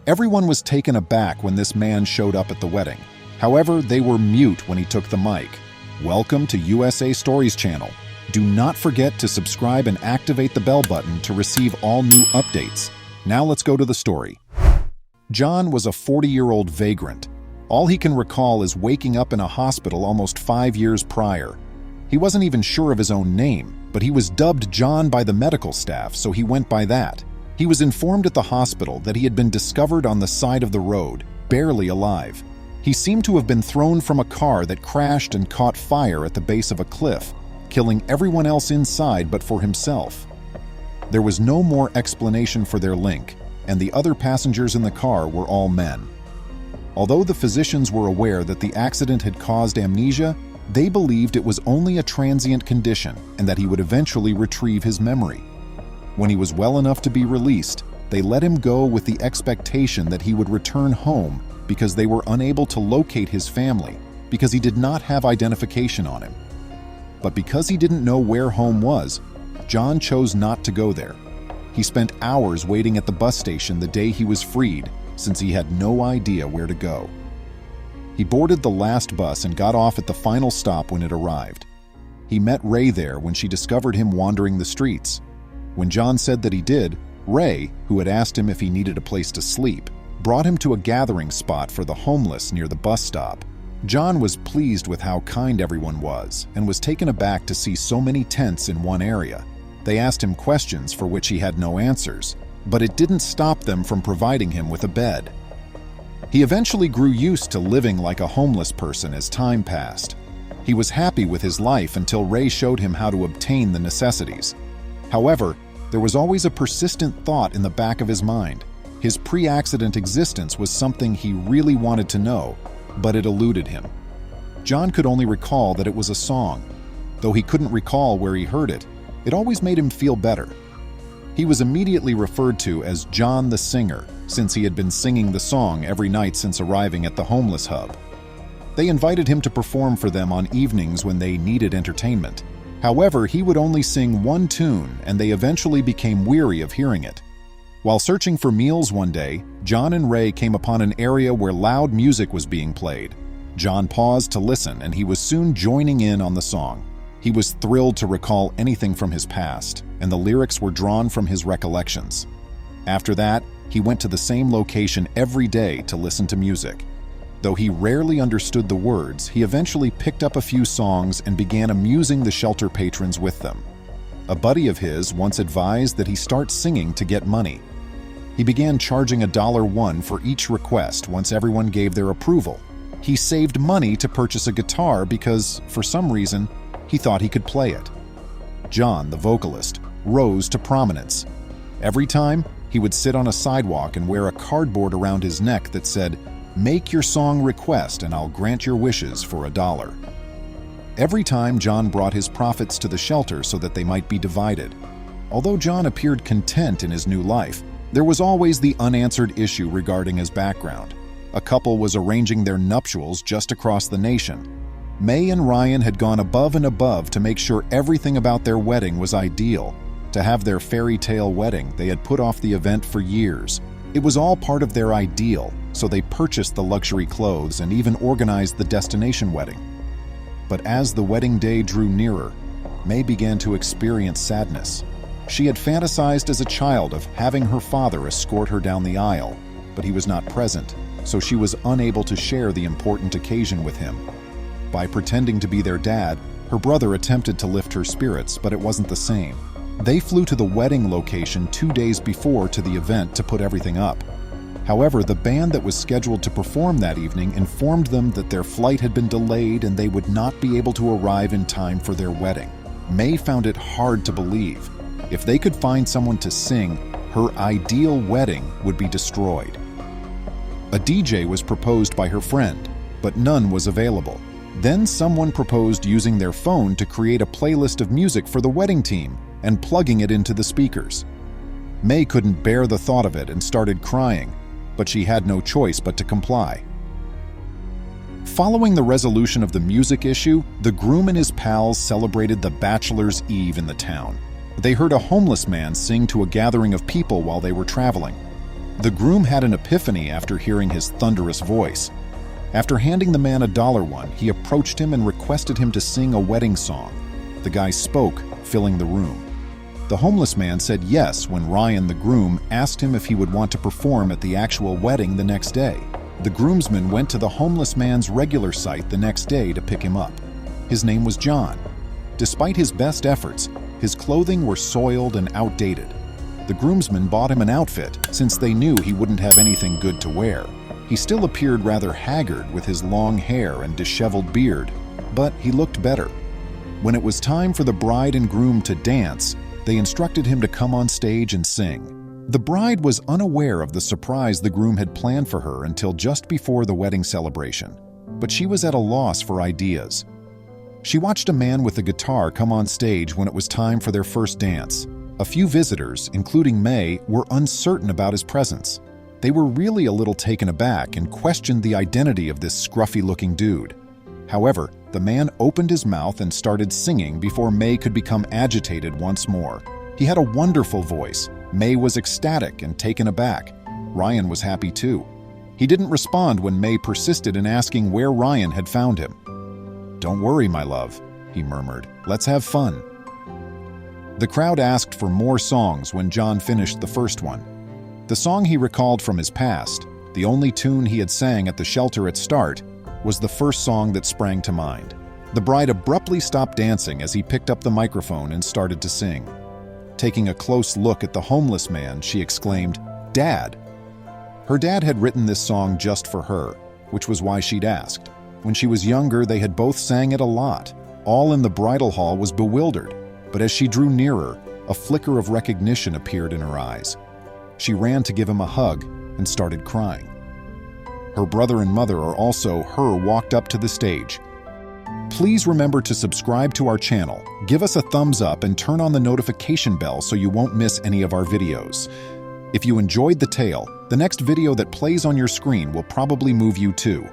Everyone was taken aback when this man showed up at the wedding. However, they were mute when he took the mic. Welcome to USA Stories channel. Do not forget to subscribe and activate the bell button to receive all new updates. Now let's go to the story. John was a 40-year-old vagrant. All he can recall is waking up in a hospital almost 5 years prior. He wasn't even sure of his own name, but he was dubbed John by the medical staff, so he went by that. He was informed at the hospital that he had been discovered on the side of the road, barely alive. He seemed to have been thrown from a car that crashed and caught fire at the base of a cliff, killing everyone else inside but for himself. There was no more explanation for their link, and the other passengers in the car were all men. Although the physicians were aware that the accident had caused amnesia, they believed it was only a transient condition and that he would eventually retrieve his memory. When he was well enough to be released, they let him go with the expectation that he would return home because they were unable to locate his family because he did not have identification on him. But because he didn't know where home was, John chose not to go there. He spent hours waiting at the bus station the day he was freed, since he had no idea where to go. He boarded the last bus and got off at the final stop when it arrived. He met Ray there when she discovered him wandering the streets. When John said that he did, Ray, who had asked him if he needed a place to sleep, brought him to a gathering spot for the homeless near the bus stop. John was pleased with how kind everyone was and was taken aback to see so many tents in one area. They asked him questions for which he had no answers, but it didn't stop them from providing him with a bed. He eventually grew used to living like a homeless person as time passed. He was happy with his life until Ray showed him how to obtain the necessities. However, there was always a persistent thought in the back of his mind. His pre-accident existence was something he really wanted to know, but it eluded him. John could only recall that it was a song. Though he couldn't recall where he heard it, it always made him feel better. He was immediately referred to as John the Singer, since he had been singing the song every night since arriving at the homeless hub. They invited him to perform for them on evenings when they needed entertainment. However, he would only sing one tune, and they eventually became weary of hearing it. While searching for meals one day, John and Ray came upon an area where loud music was being played. John paused to listen, and he was soon joining in on the song. He was thrilled to recall anything from his past, and the lyrics were drawn from his recollections. After that, he went to the same location every day to listen to music. Though he rarely understood the words, he eventually picked up a few songs and began amusing the shelter patrons with them. A buddy of his once advised that he start singing to get money. He began charging $1 for each request once everyone gave their approval. He saved money to purchase a guitar because, for some reason, he thought he could play it. John, the vocalist, rose to prominence. Every time, he would sit on a sidewalk and wear a cardboard around his neck that said, "Make your song request and I'll grant your wishes for $1." Every time, John brought his profits to the shelter so that they might be divided. Although John appeared content in his new life, there was always the unanswered issue regarding his background. A couple was arranging their nuptials just across the nation. May and Ryan had gone above and above to make sure everything about their wedding was ideal. To have their fairy tale wedding, they had put off the event for years. It was all part of their ideal, so they purchased the luxury clothes and even organized the destination wedding. But as the wedding day drew nearer, May began to experience sadness. She had fantasized as a child of having her father escort her down the aisle, but he was not present, so she was unable to share the important occasion with him. By pretending to be their dad, her brother attempted to lift her spirits, but it wasn't the same. They flew to the wedding location 2 days before to the event to put everything up. However, the band that was scheduled to perform that evening informed them that their flight had been delayed and they would not be able to arrive in time for their wedding. May found it hard to believe. If they could find someone to sing, her ideal wedding would be destroyed. A DJ was proposed by her friend, but none was available. Then someone proposed using their phone to create a playlist of music for the wedding team and plugging it into the speakers. May couldn't bear the thought of it and started crying, but she had no choice but to comply. Following the resolution of the music issue, the groom and his pals celebrated the Bachelor's Eve in the town. They heard a homeless man sing to a gathering of people while they were traveling. The groom had an epiphany after hearing his thunderous voice. After handing the man $1, he approached him and requested him to sing a wedding song. The guy spoke, filling the room. The homeless man said yes when Ryan, the groom, asked him if he would want to perform at the actual wedding the next day. The groomsman went to the homeless man's regular site the next day to pick him up. His name was John. Despite his best efforts, his clothing were soiled and outdated. The groomsmen bought him an outfit since they knew he wouldn't have anything good to wear. He still appeared rather haggard with his long hair and disheveled beard, but he looked better. When it was time for the bride and groom to dance, they instructed him to come on stage and sing. The bride was unaware of the surprise the groom had planned for her until just before the wedding celebration, but she was at a loss for ideas. She watched a man with a guitar come on stage when it was time for their first dance. A few visitors, including May, were uncertain about his presence. They were really a little taken aback and questioned the identity of this scruffy-looking dude. However, the man opened his mouth and started singing before May could become agitated once more. He had a wonderful voice. May was ecstatic and taken aback. Ryan was happy too. He didn't respond when May persisted in asking where Ryan had found him. "Don't worry, my love," he murmured. "Let's have fun." The crowd asked for more songs when John finished the first one. The song he recalled from his past, the only tune he had sang at the shelter at start, was the first song that sprang to mind. The bride abruptly stopped dancing as he picked up the microphone and started to sing. Taking a close look at the homeless man, she exclaimed, "Dad!" Her dad had written this song just for her, which was why she'd asked. When she was younger, they had both sang it a lot. All in the bridal hall was bewildered, but as she drew nearer, a flicker of recognition appeared in her eyes. She ran to give him a hug and started crying. Her brother and mother walked up to the stage. Please remember to subscribe to our channel, give us a thumbs up, and turn on the notification bell so you won't miss any of our videos. If you enjoyed the tale, the next video that plays on your screen will probably move you too.